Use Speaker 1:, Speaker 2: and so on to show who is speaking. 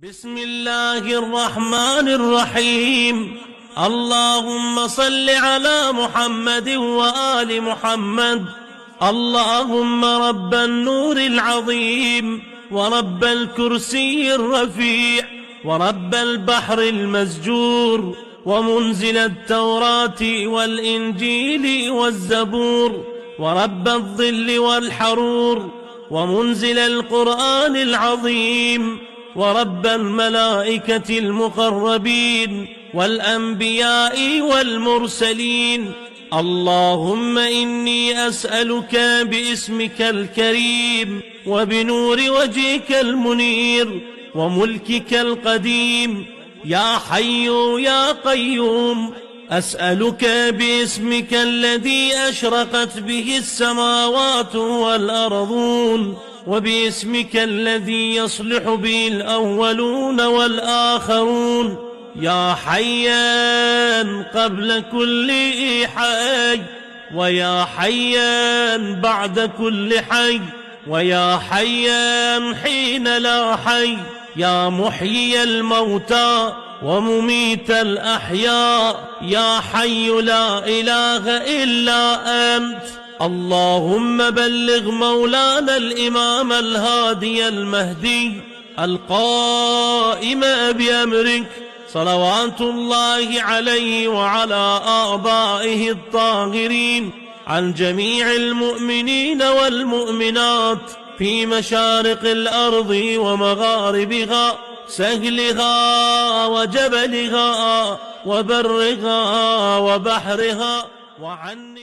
Speaker 1: بسم الله الرحمن الرحيم. اللهم صل على محمد وآل محمد. اللهم رب النور العظيم ورب الكرسي الرفيع ورب البحر المسجور ومنزل التوراة والإنجيل والزبور ورب الظل والحرور ومنزل القرآن العظيم ورب الملائكة المقربين والأنبياء والمرسلين. اللهم إني أسألك باسمك الكريم وبنور وجهك المنير وملكك القديم يا حي يا قيوم، أسألك باسمك الذي أشرقت به السماوات والأرضون وباسمك الذي يصلح به الأولون والآخرون، يا حيان قبل كل حي ويا حيان بعد كل حي ويا حيان حين لا حي، يا محيي الموتى ومميت الأحياء، يا حي لا إله إلا أنت. اللهم بلغ مولانا الإمام الهادي المهدي القائم بأمرك صلوات الله عليه وعلى آبائه الطاهرين عن جميع المؤمنين والمؤمنات في مشارق الأرض ومغاربها، سهلها وجبلها وبرها وبحرها، وعني